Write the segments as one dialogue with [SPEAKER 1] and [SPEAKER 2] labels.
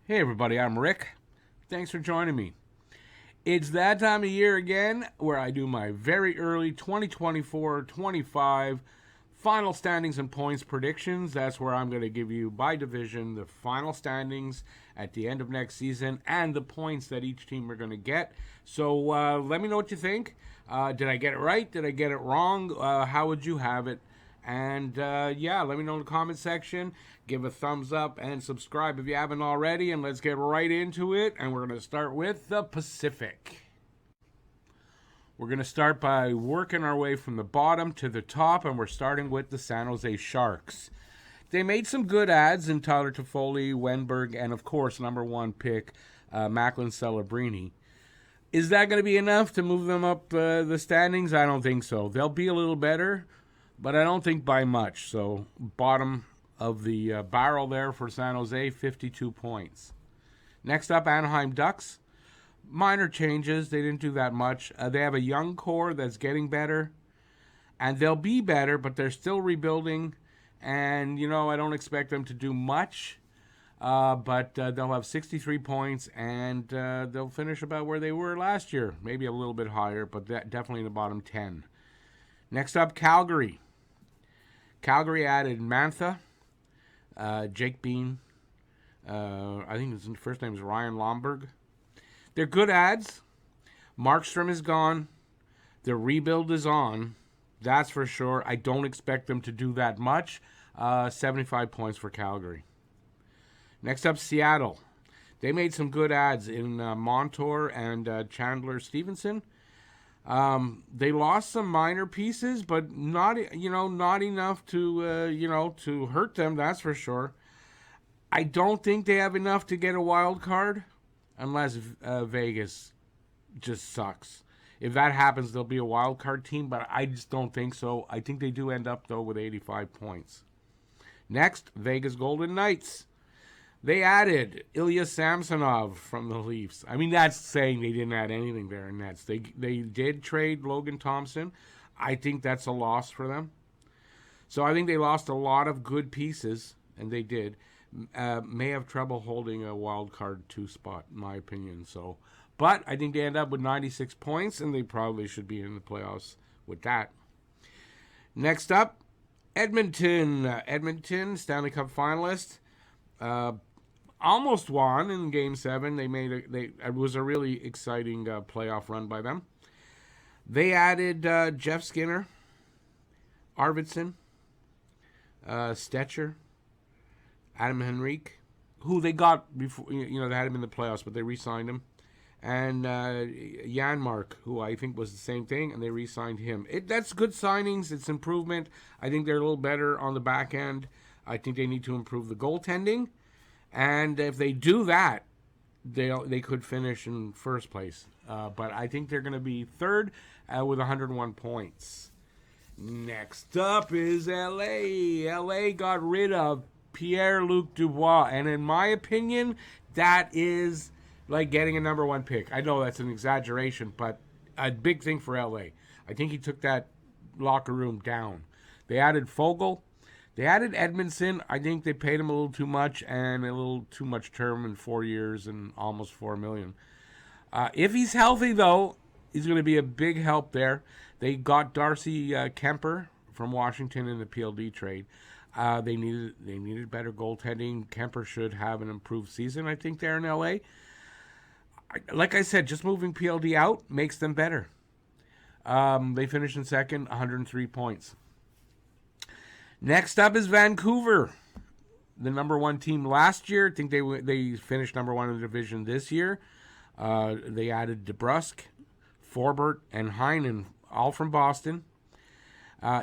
[SPEAKER 1] Hey everybody, I'm Rick. Thanks for joining me. It's that time of year again where I do my very early 2024-25 final standings and points predictions. That's where I'm going to give you by division the final standings at the end of next season and the points that each team are going to get. So let me know what you think. Did I get it right? Did I get it wrong? How would you have it? And yeah, let me know in the comment section. Give a thumbs up and subscribe if you haven't already. And let's get right into it. And we're going to start with the Pacific. We're going to start by working our way from the bottom to the top. And we're starting with the San Jose Sharks. They made some good adds in Tyler Toffoli, Wenberg, and of course, number one pick, Macklin Celebrini. Is that going to be enough to move them up the standings? I don't think so. They'll be a little better, but I don't think by much. So bottom of the barrel there for San Jose, 52 points. Next up, Anaheim Ducks. Minor changes. They didn't do that much. They have a young core that's getting better, and they'll be better, but they're still rebuilding. And, I don't expect them to do much, but they'll have 63 points, and they'll finish about where they were last year. Maybe a little bit higher, but definitely in the bottom 10. Next up, Calgary. Calgary added Mantha, Jake Bean. I think his first name is Ryan Lomberg. They're good ads. Markstrom is gone. The rebuild is on. That's for sure. I don't expect them to do that much. 75 points for Calgary. Next up, Seattle. They made some good ads in Montour and Chandler Stevenson. They lost some minor pieces, but not enough to to hurt them. That's for sure. I don't think they have enough to get a wild card, unless Vegas just sucks. If that happens, they'll be a wild card team, but I just don't think so. I think they do end up though with 85 points. Next, Vegas Golden Knights. They added Ilya Samsonov from the Leafs. I mean, that's saying they didn't add anything there in Nets. They did trade Logan Thompson. I think that's a loss for them. So I think they lost a lot of good pieces, and they did. May have trouble holding a wild card 2 spot, in my opinion. But I think they end up with 96 points, and they probably should be in the playoffs with that. Next up, Edmonton. Edmonton, Stanley Cup finalist. Almost won in Game 7. It was a really exciting playoff run by them. They added Jeff Skinner, Arvidsson, Stetcher, Adam Henrique, who they got before. They had him in the playoffs, but they re-signed him, and Janmark, who I think was the same thing, and they re-signed him. That's good signings. It's improvement. I think they're a little better on the back end. I think they need to improve the goaltending. And if they do that, they could finish in first place. But I think they're going to be third with 101 points. Next up is LA. LA got rid of Pierre-Luc Dubois. And in my opinion, that is like getting a number 1 pick. I know that's an exaggeration, but a big thing for LA. I think he took that locker room down. They added Fogle. They added Edmondson. I think they paid him a little too much and a little too much term in 4 years and almost $4 million. If he's healthy, though, he's going to be a big help there. They got Darcy Kemper from Washington in the PLD trade. They needed better goaltending. Kemper should have an improved season, I think, there in LA. Like I said, just moving PLD out makes them better. They finished in second, 103 points. Next up is Vancouver, the number 1 team last year. I think they finished number 1 in the division this year. They added DeBrusk, Forbert, and Heinen, all from Boston.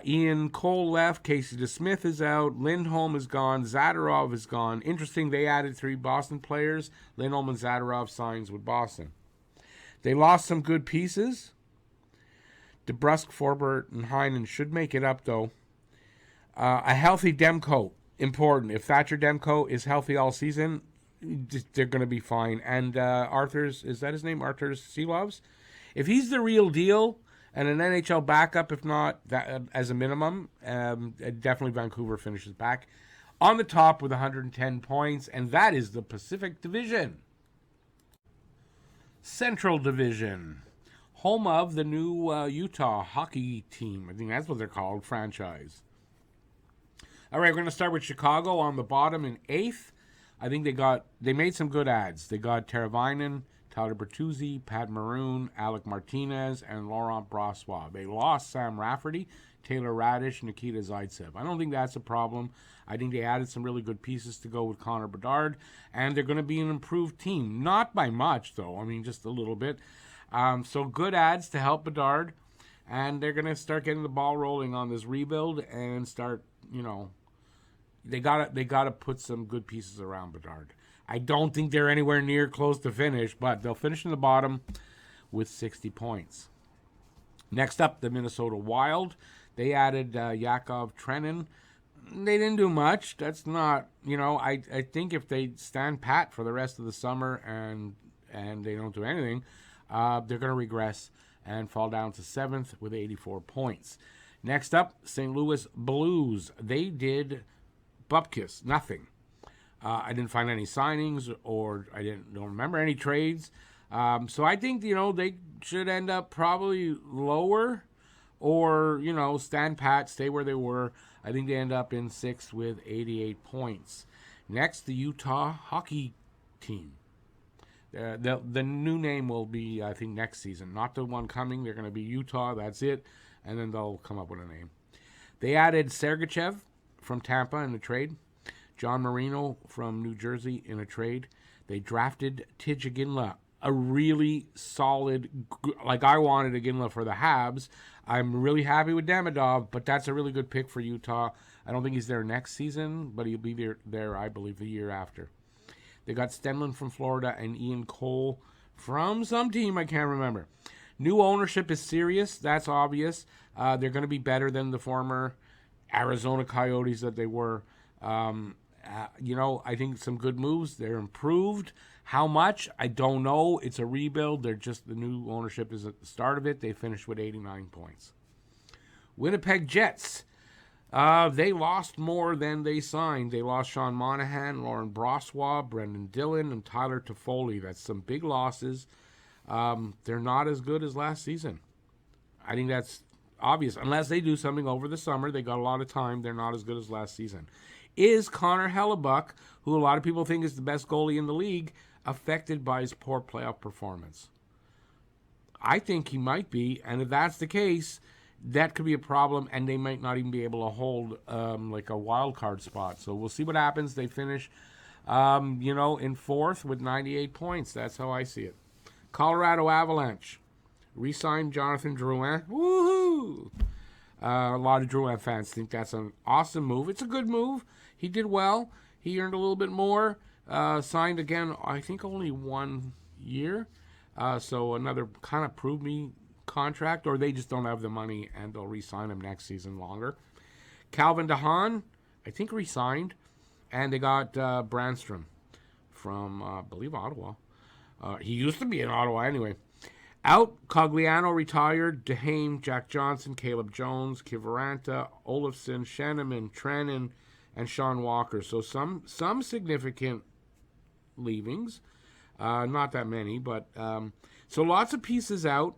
[SPEAKER 1] Ian Cole left. Casey DeSmith is out. Lindholm is gone. Zadorov is gone. Interesting, they added 3 Boston players. Lindholm and Zadorov signs with Boston. They lost some good pieces. DeBrusk, Forbert, and Heinen should make it up, though. A healthy Demko, important. If Thatcher Demko is healthy all season, they're going to be fine. And is that his name? Arthurs Silovs? If he's the real deal and an NHL backup, if not, that, as a minimum, definitely Vancouver finishes back. on the top with 110 points, and that is the Pacific Division. Central Division, home of the new Utah hockey team. I think that's what they're called, franchise. All right, we're going to start with Chicago on the bottom in 8th. I think they made some good ads. They got Teravainen, Tyler Bertuzzi, Pat Maroon, Alec Martinez, and Laurent Brossoit. They lost Sam Rafferty, Taylor Radish, Nikita Zaitsev. I don't think that's a problem. I think they added some really good pieces to go with Connor Bedard, and they're going to be an improved team. Not by much, though. I mean, just a little bit. So good ads to help Bedard, and they're going to start getting the ball rolling on this rebuild and start, they gotta put some good pieces around Bedard. I don't think they're anywhere near close to finish, but they'll finish in the bottom with 60 points. Next up, the Minnesota Wild. They added Yakov Trenin. They didn't do much. That's not, I think if they stand pat for the rest of the summer and they don't do anything, they're going to regress and fall down to 7th with 84 points. Next up, St. Louis Blues. They did bupkis, nothing. I didn't find any signings, or I don't remember any trades. So I think, they should end up probably lower or, stand pat, stay where they were. I think they end up in 6th with 88 points. Next, the Utah hockey team. The new name will be, I think, next season. Not the one coming. They're going to be Utah. That's it. And then they'll come up with a name. They added Sergachev from Tampa in a trade. John Marino from New Jersey in a trade. They drafted Tij Iginla, a really solid, like I wanted Iginla for the Habs. I'm really happy with Demidov, but that's a really good pick for Utah. I don't think he's there next season, but he'll be there, I believe, the year after. They got Stenlund from Florida and Ian Cole from some team I can't remember. New ownership is serious. That's obvious. They're going to be better than the former Arizona Coyotes that they were. I think some good moves. They're improved. How much? I don't know. It's a rebuild. The new ownership is at the start of it. They finished with 89 points. Winnipeg Jets. They lost more than they signed. They lost Sean Monahan, Lauren Brossoit, Brendan Dillon, and Tyler Toffoli. That's some big losses. They're not as good as last season. I think that's obvious. Unless they do something over the summer, they got a lot of time. They're not as good as last season. Is Connor Hellebuck, who a lot of people think is the best goalie in the league, affected by his poor playoff performance? I think he might be, and if that's the case, that could be a problem, and they might not even be able to hold like a wild card spot. So we'll see what happens. They finish, in 4th with 98 points. That's how I see it. Colorado Avalanche re-signed Jonathan Drouin. Woohoo! A lot of Drouin fans think that's an awesome move. It's a good move. He did well. He earned a little bit more. Signed again, I think only 1 year. So another kind of prove me contract, or they just don't have the money and they'll re-sign him next season longer. Calvin DeHaan, I think re-signed, and they got Brandstrom from, I believe, Ottawa. He used to be in Ottawa anyway. Out, Cogliano retired, DeHame, Jack Johnson, Caleb Jones, Kivaranta, Olofsson, Shanneman, Trenin, and Sean Walker. So some significant leavings. Not that many, but so lots of pieces out.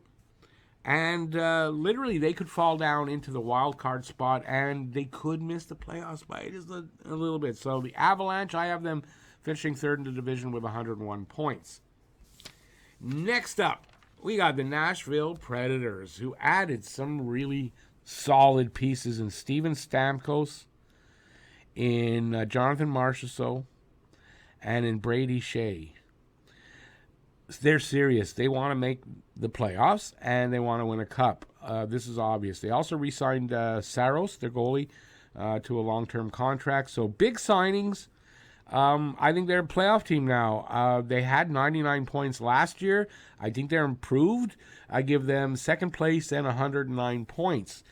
[SPEAKER 1] And literally they could fall down into the wild card spot, and they could miss the playoffs by just a little bit. So the Avalanche, I have them finishing 3rd in the division with 101 points. Next up, we got the Nashville Predators, who added some really solid pieces in Steven Stamkos, in Jonathan Marchessault, and in Brady Shea. They're serious. They want to make the playoffs, and they want to win a cup. This is obvious. They also re-signed Saros, their goalie, to a long-term contract. So big signings. I think they're a playoff team now. They had 99 points last year. I think they're improved. I give them 2nd place and 109 points.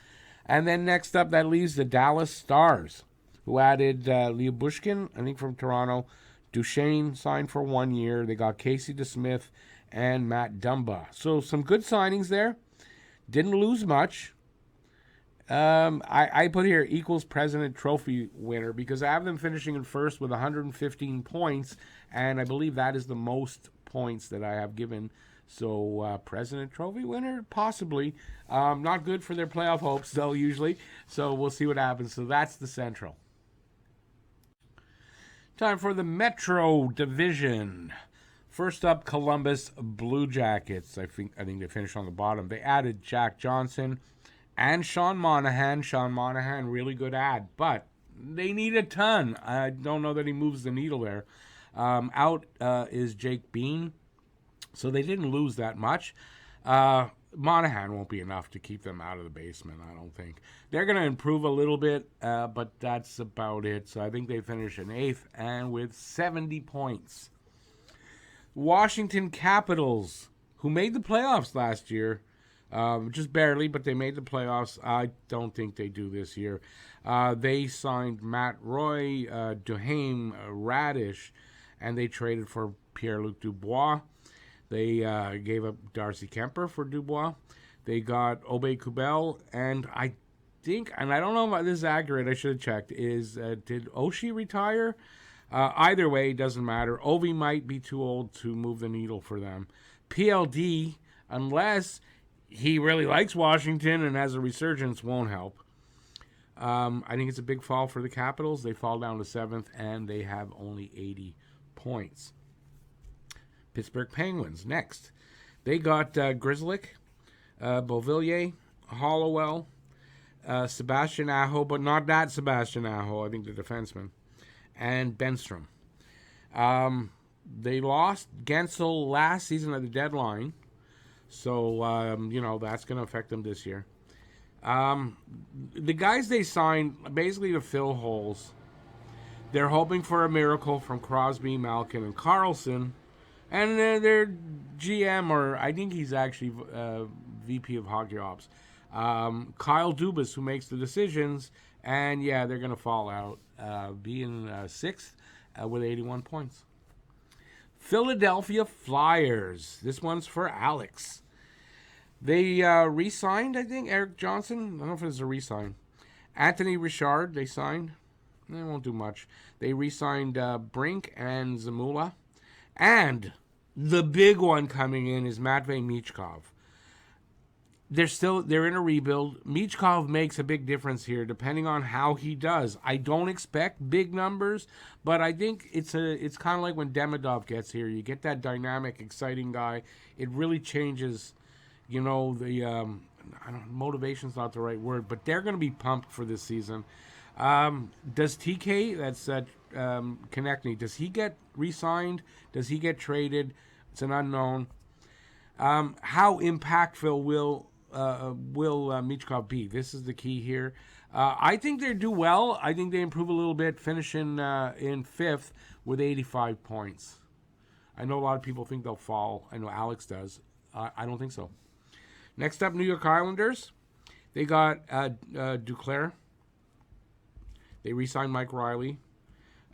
[SPEAKER 1] And then next up, that leaves the Dallas Stars, who added Lyubushkin, I think from Toronto. Duchesne signed for 1 year. They got Casey DeSmith and Matt Dumba. So some good signings there. Didn't lose much. I put here equals President Trophy winner because I have them finishing in first with 115 points, and I believe that is the most points that I have given. So President Trophy winner, possibly. Not good for their playoff hopes, though, usually. So we'll see what happens. So that's the Central. Time for the Metro Division. First up, Columbus Blue Jackets. I think they finished on the bottom. They added Jack Johnson and Sean Monahan. Sean Monahan, really good ad, but they need a ton. I don't know that he moves the needle there. Out is Jake Bean, so they didn't lose that much. Monahan won't be enough to keep them out of the basement, I don't think. They're going to improve a little bit, but that's about it. So I think they finish in 8th and with 70 points. Washington Capitals, who made the playoffs last year, just barely, but they made the playoffs. I don't think they do this year. They signed Matt Roy, Duhaime, Radish, and they traded for Pierre-Luc Dubois. They gave up Darcy Kemper for Dubois. They got Obey Kubel, and I think, and I don't know if this is accurate, I should have checked, did Oshie retire? Either way, doesn't matter. Ovi might be too old to move the needle for them. PLD, unless he really likes Washington and has a resurgence, won't help. I think it's a big fall for the Capitals. They fall down to 7th, and they have only 80 points. Pittsburgh Penguins, next. They got Grzelcyk, Beauvillier, Hollowell, Sebastian Aho, but not that Sebastian Aho, I think the defenseman, and Benstrom. They lost Gensel last season at the deadline, so, that's going to affect them this year. The guys they signed, basically to fill holes, they're hoping for a miracle from Crosby, Malkin, and Carlson. And their GM, or I think he's actually VP of Hockey Ops, Kyle Dubas, who makes the decisions. And, yeah, they're going to fall out, being 6th with 81 points. Philadelphia Flyers. This one's for Alex. They re-signed, I think, Eric Johnson. I don't know if it's a re-sign. Anthony Richard, they signed. They won't do much. They re-signed Brink and Zamula. And the big one coming in is Matvei Michkov. They're in a rebuild. Michkov makes a big difference here, depending on how he does. I don't expect big numbers, but I think it's kind of like when Demidov gets here. You get that dynamic, exciting guy. It really changes, motivation's not the right word, but they're going to be pumped for this season. Does TK, that's Konechny, does he get re-signed? Does he get traded? It's an unknown. How impactful will Michkov be? This is the key here. I think they do well. I think they improve a little bit, finishing in 5th with 85 points. I know a lot of people think they'll fall. I know Alex does. I don't think so. Next up, New York Islanders. They got Duclair. They re-signed Mike Riley.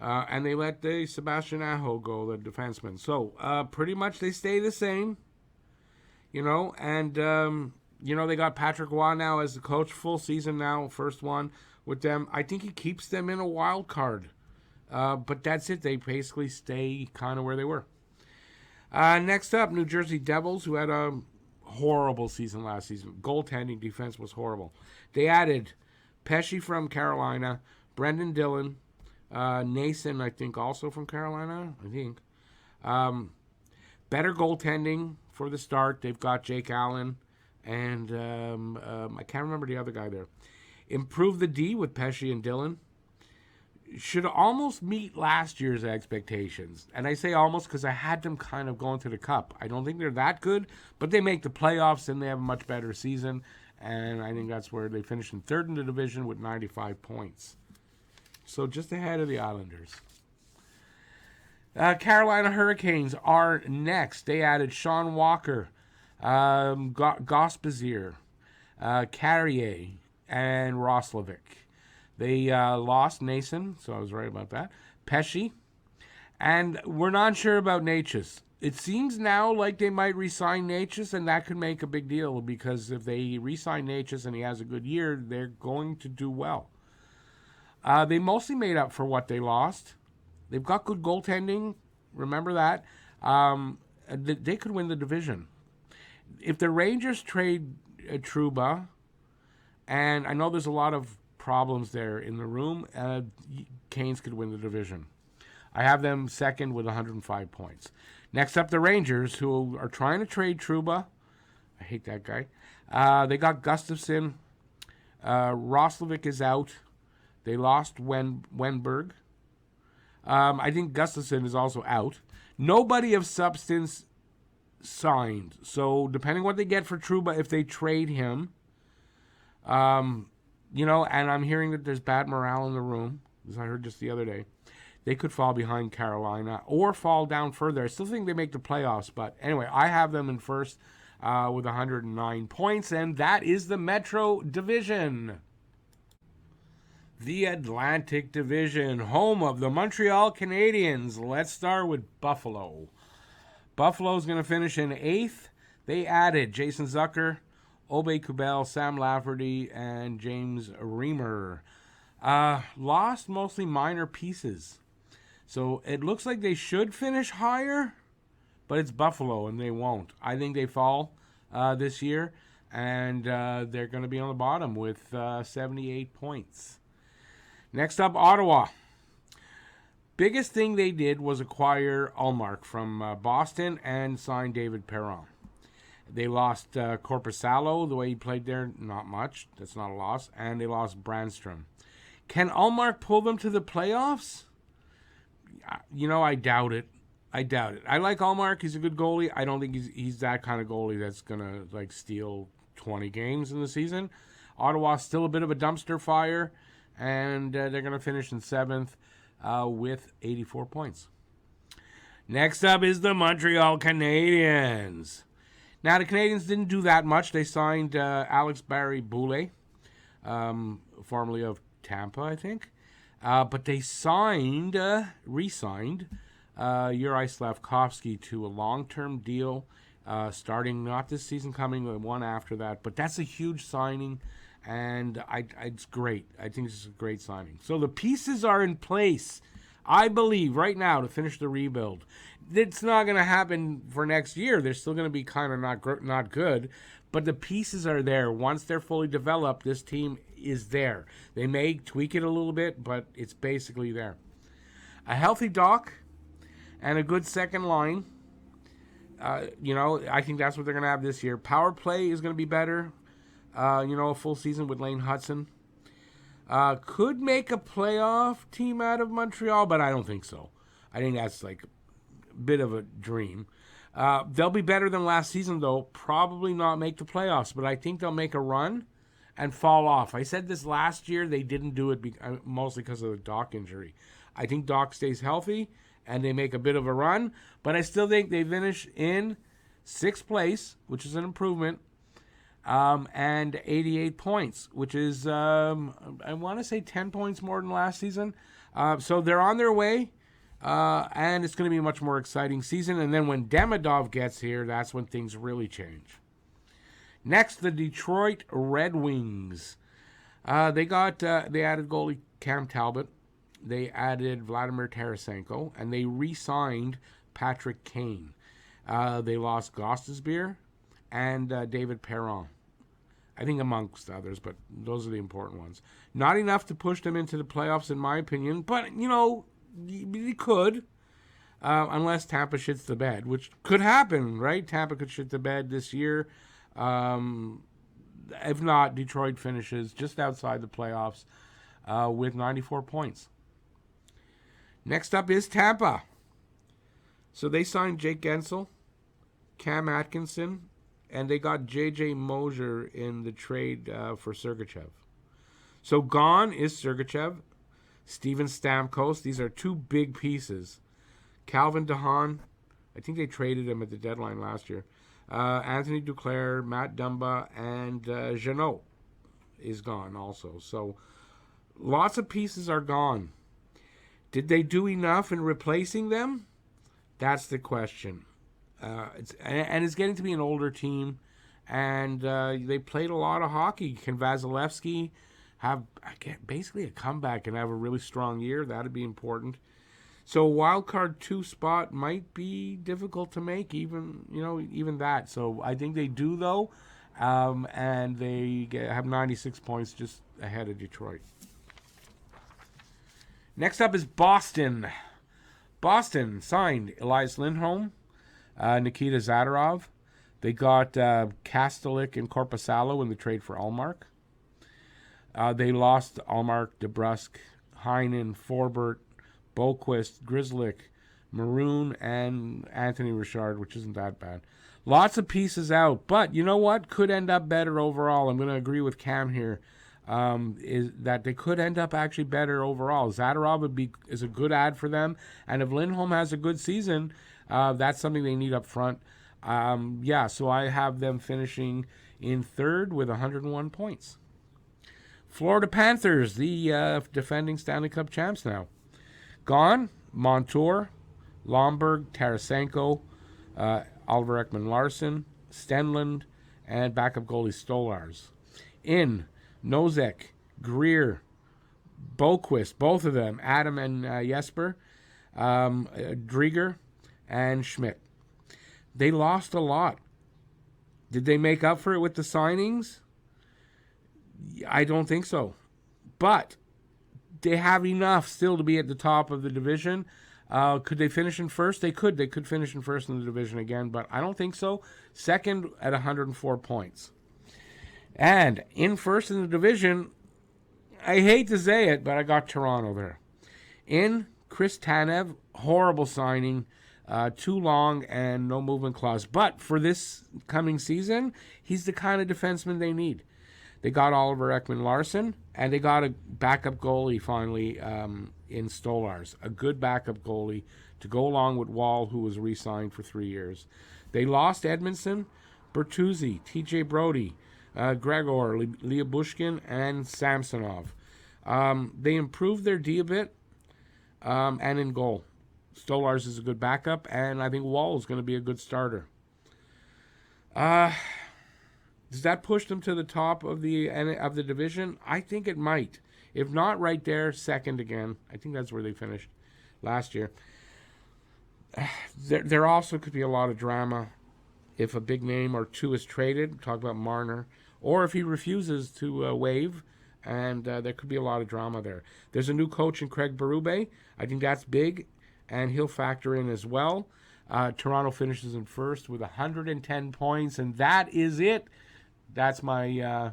[SPEAKER 1] And they let the Sebastian Aho go, the defenseman. So, pretty much they stay the same. And, they got Patrick Waugh now as the coach, full season now, first one with them. I think he keeps them in a wild card. But that's it. They basically stay kind of where they were. Next up, New Jersey Devils, who had a horrible season last season. Goaltending defense was horrible. They added Pesce from Carolina, Brendan Dillon, Nason, I think, also from Carolina, better goaltending for the start. They've got Jake Allen, and I can't remember the other guy there. Improve the D with Pesce and Dillon. Should almost meet last year's expectations. And I say almost because I had them kind of going to the Cup. I don't think they're that good, but they make the playoffs and they have a much better season. And I think that's where they finished in 3rd in the division with 95 points. So just ahead of the Islanders. Carolina Hurricanes are next. They added Sean Walker, Gospazir, Carrier, and Roslovic. They lost Nason, so I was right about that. Pesce. And we're not sure about Natchez. It seems now like they might re-sign Natchez, and that could make a big deal because if they re-sign Natchez and he has a good year, they're going to do well. They mostly made up for what they lost. They've got good goaltending. Remember that. They could win the division. If the Rangers trade Trouba, and I know there's a lot of problems there in the room, Canes could win the division. I have them second with 105 points. Next up, the Rangers, who are trying to trade Trouba. I hate that guy. They got Gustafsson. Roslovic is out. They lost Wenberg. I think Gustafsson is also out. Nobody of substance signed. So depending what they get for Trouba, if they trade him, and I'm hearing that there's bad morale in the room, as I heard just the other day, they could fall behind Carolina or fall down further. I still think they make the playoffs, but anyway, I have them in first with 109 points, and that is the Metro Division. The Atlantic Division, home of the Montreal Canadiens. Let's start with Buffalo. Buffalo's going to finish in 8th. They added Jason Zucker, Obey Kubel, Sam Lafferty, and James Reamer. Lost mostly minor pieces. So it looks like they should finish higher, but it's Buffalo and they won't. I think they fall this year, and they're going to be on the bottom with 78 points. Next up, Ottawa. Biggest thing they did was acquire Ullmark from Boston and sign David Perron. They lost Korpisalo, the way he played there, not much. That's not a loss. And they lost Brandstrom. Can Ullmark pull them to the playoffs? I doubt it. I like Ullmark. He's a good goalie. I don't think he's that kind of goalie that's going to steal 20 games in the season. Ottawa's still a bit of a dumpster fire, and they're going to finish in 7th with 84 points. Next up is the Montreal Canadiens. Now, the Canadiens didn't do that much. They signed Alex Barry-Boulet, formerly of Tampa, I think. But they re-signed Juraj Slavkovsky to a long-term deal, starting not this season coming, but one after that. But that's a huge signing, and it's great. I think this is a great signing. So the pieces are in place, I believe, right now to finish the rebuild. It's not going to happen for next year. They're still going to be kind of not good, but the pieces are there. Once they're fully developed, this team is there. They may tweak it a little bit, but it's basically there. A healthy Doc and a good second line. I think that's what they're going to have this year. Power play is going to be better. A full season with Lane Hudson. Could make a playoff team out of Montreal, but I don't think so. I think that's like a bit of a dream. They'll be better than last season, though. Probably not make the playoffs, but I think they'll make a run and fall off. I said this last year. They didn't do it mostly because of the Doc injury. I think Doc stays healthy, and they make a bit of a run, but I still think they finish in 6th place, which is an improvement, and 88 points, which is, I want to say 10 points more than last season. So they're on their way. And it's going to be a much more exciting season. And then when Demidov gets here, that's when things really change. Next, the Detroit Red Wings. They added goalie Cam Talbot. They added Vladimir Tarasenko, and they re-signed Patrick Kane. They lost Gostisbehere and David Perron. I think amongst others, but those are the important ones. Not enough to push them into the playoffs, in my opinion, but, you could, unless Tampa shits the bed, which could happen, right? Tampa could shit the bed this year. If not, Detroit finishes just outside the playoffs with 94 points. Next up is Tampa. So they signed Jake Gensel, Cam Atkinson, and they got J.J. Mosier in the trade for Sergachev. So gone is Sergachev. Steven Stamkos. These are two big pieces. Calvin DeHaan. I think they traded him at the deadline last year. Anthony Duclair, Matt Dumba, and Jeannot is gone also. So lots of pieces are gone. Did they do enough in replacing them? That's the question. It's getting to be an older team, and they played a lot of hockey. Can Vasilevsky have basically a comeback and have a really strong year? That'd be important. So a wild card 2 spot might be difficult to make, even that. So I think they do though, and they have 96 points, just ahead of Detroit. Next up is Boston. Boston signed Elias Lindholm, Nikita Zadorov. They got Kastelik and Korpisalo in the trade for Ullmark. They lost Ullmark, DeBrusk, Heinen, Forbert, Boquist, Grzelcyk, Maroon, and Anthony Richard, which isn't that bad. Lots of pieces out, but you know what? Could end up better overall. I'm going to agree with Cam here. Is that they could end up actually better overall. Zadorov is a good ad for them, and if Lindholm has a good season, that's something they need up front. So I have them finishing in third with 101 points. Florida Panthers, the defending Stanley Cup champs now. Gone, Montour, Lomberg, Tarasenko, Oliver Ekman-Larsson, Stenlund, and backup goalie Stolarz. In, Nosek, Greer, Boquist, both of them, Adam and Jesper, Drieger, and Schmidt. They lost a lot. Did they make up for it with the signings? I don't think so. But they have enough still to be at the top of the division. Could they finish in first? They could. They could finish in first in the division again, but I don't think so. Second at 104 points. And in first in the division, I hate to say it, but I got Toronto there. In, Chris Tanev, horrible signing, too long and no movement clause. But for this coming season, he's the kind of defenseman they need. They got Oliver Ekman-Larsson, and they got a backup goalie finally in Stolarz, a good backup goalie to go along with Wall, who was re-signed for 3 years. They lost Edmondson, Bertuzzi, TJ Brody, Gregor, Lyubushkin, and Samsonov. They improved their D a bit, and in goal. Stolarz is a good backup, and I think Wall is going to be a good starter. Does that push them to the top of the division? I think it might. If not right there, second again. I think that's where they finished last year. There also could be a lot of drama if a big name or two is traded. Talk about Marner. Or if he refuses to waive, and there could be a lot of drama there. There's a new coach in Craig Berube. I think that's big, and he'll factor in as well. Toronto finishes in first with 110 points, and that is it. That's my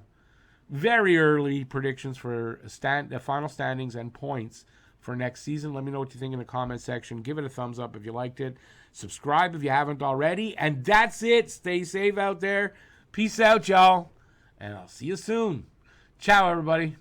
[SPEAKER 1] very early predictions for the final standings and points for next season. Let me know what you think in the comment section. Give it a thumbs up if you liked it. Subscribe if you haven't already. And that's it. Stay safe out there. Peace out, y'all. And I'll see you soon. Ciao, everybody.